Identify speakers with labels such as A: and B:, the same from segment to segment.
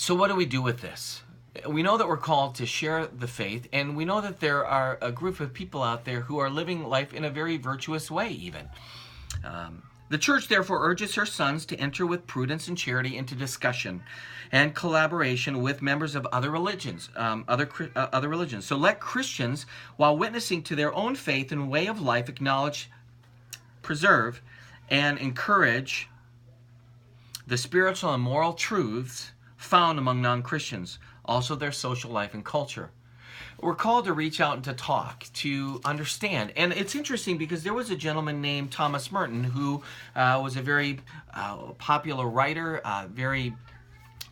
A: So what do we do with this? We know that we're called to share the faith, and we know that there are a group of people out there who are living life in a very virtuous way even. The church therefore urges her sons to enter with prudence and charity into discussion and collaboration with members of other religions, other religions. So let Christians, while witnessing to their own faith and way of life, acknowledge, preserve, and encourage the spiritual and moral truths found among non-Christians, also their social life and culture. We're called to reach out and to talk, to understand. And it's interesting because there was a gentleman named Thomas Merton who was a very popular writer, very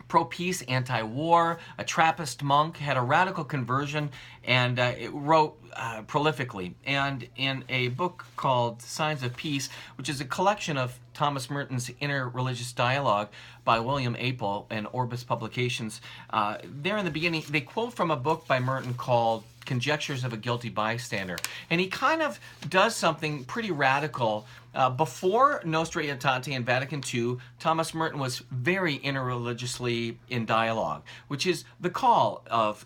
A: pro-peace, anti-war, a Trappist monk, had a radical conversion, and it wrote prolifically. And in a book called Signs of Peace, which is a collection of Thomas Merton's Interreligious Dialogue by William Apel and Orbis Publications, there in the beginning, they quote from a book by Merton called Conjectures of a Guilty Bystander. And he kind of does something pretty radical. Before Nostra Aetate and Vatican II, Thomas Merton was very interreligiously in dialogue, which is the call of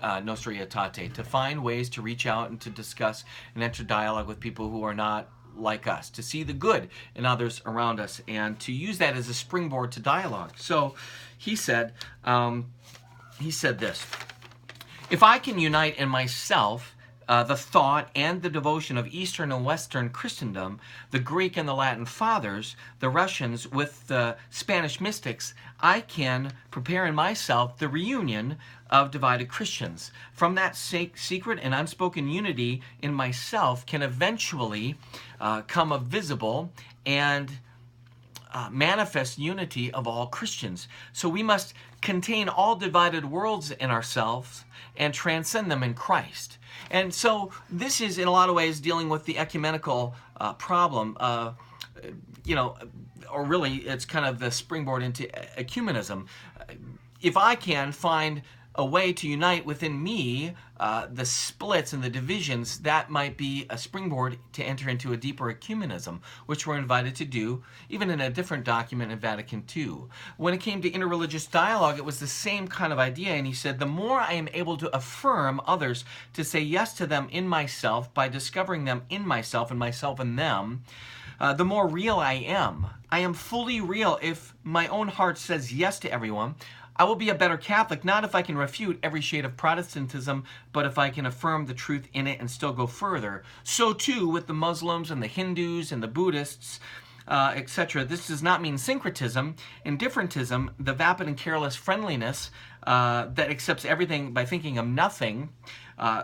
A: Nostra Aetate, to find ways to reach out and to discuss and enter dialogue with people who are not like us, to see the good in others around us, and to use that as a springboard to dialogue. So he said this: if I can unite in myself the thought and the devotion of Eastern and Western Christendom, the Greek and the Latin fathers, the Russians with the Spanish mystics, I can prepare in myself the reunion of divided Christians. From that secret and unspoken unity in myself can eventually come a visible and manifest unity of all Christians. So we must contain all divided worlds in ourselves and transcend them in Christ. And so this is in a lot of ways dealing with the ecumenical problem, or really it's kind of the springboard into ecumenism. If I can find a way to unite within me the splits and the divisions, that might be a springboard to enter into a deeper ecumenism, which we're invited to do, even in a different document in Vatican II. When it came to interreligious dialogue, it was the same kind of idea, and he said, the more I am able to affirm others, to say yes to them in myself, by discovering them in myself and myself in them, the more real I am. I am fully real if my own heart says yes to everyone. I will be a better Catholic, not if I can refute every shade of Protestantism, but if I can affirm the truth in it and still go further. So too with the Muslims and the Hindus and the Buddhists, etc. This does not mean syncretism, indifferentism, the vapid and careless friendliness that accepts everything by thinking of nothing.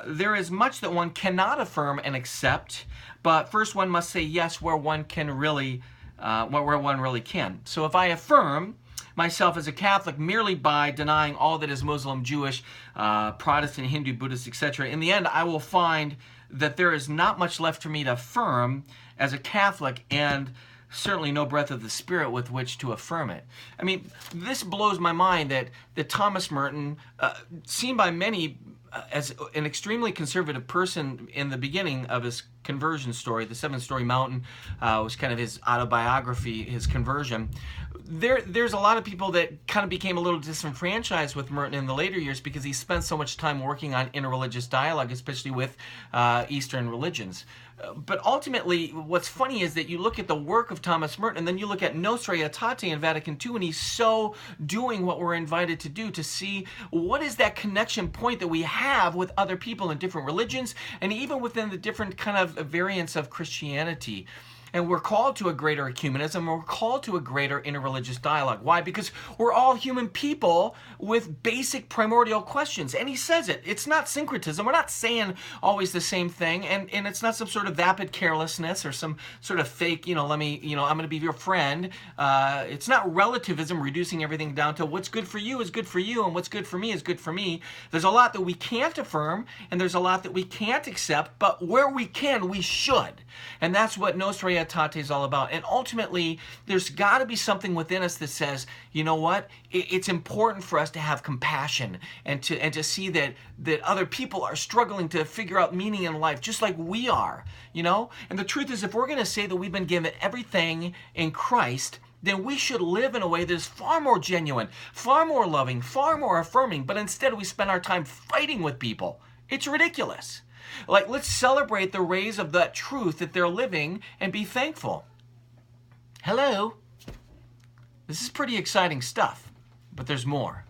A: There is much that one cannot affirm and accept, but first one must say yes where one can really, where one really can. So if I affirm myself as a Catholic merely by denying all that is Muslim, Jewish, Protestant, Hindu, Buddhist, etc., in the end I will find that there is not much left for me to affirm as a Catholic, and certainly no breath of the Spirit with which to affirm it. I mean, this blows my mind that Thomas Merton, seen by many as an extremely conservative person in the beginning of his conversion story, the Seven-Story Mountain was kind of his autobiography, his conversion. There's a lot of people that kind of became a little disenfranchised with Merton in the later years because he spent so much time working on interreligious dialogue, especially with Eastern religions. But ultimately, what's funny is that you look at the work of Thomas Merton, and then you look at Nostra Aetate in Vatican II, and he's so doing what we're invited to do, to see what is that connection point that we have with other people in different religions, and even within the different kind of variants of Christianity. And we're called to a greater ecumenism, we're called to a greater interreligious dialogue. Why? Because we're all human people with basic primordial questions. And he says it. It's not syncretism. We're not saying always the same thing. And it's not some sort of vapid carelessness or some sort of fake, I'm going to be your friend. It's not relativism, reducing everything down to what's good for you is good for you and what's good for me is good for me. There's a lot that we can't affirm and there's a lot that we can't accept, but where we can, we should. And that's what Nostra Aetate is all about. And ultimately, there's got to be something within us that says, you know what? It's important for us to have compassion and to see that other people are struggling to figure out meaning in life just like we are, And the truth is, if we're going to say that we've been given everything in Christ then we should live in a way that is far more genuine, far more loving, far more affirming, but instead we spend our time fighting with people. It's ridiculous. Like, let's celebrate the rays of that truth that they're living and be thankful. Hello? This is pretty exciting stuff, but there's more.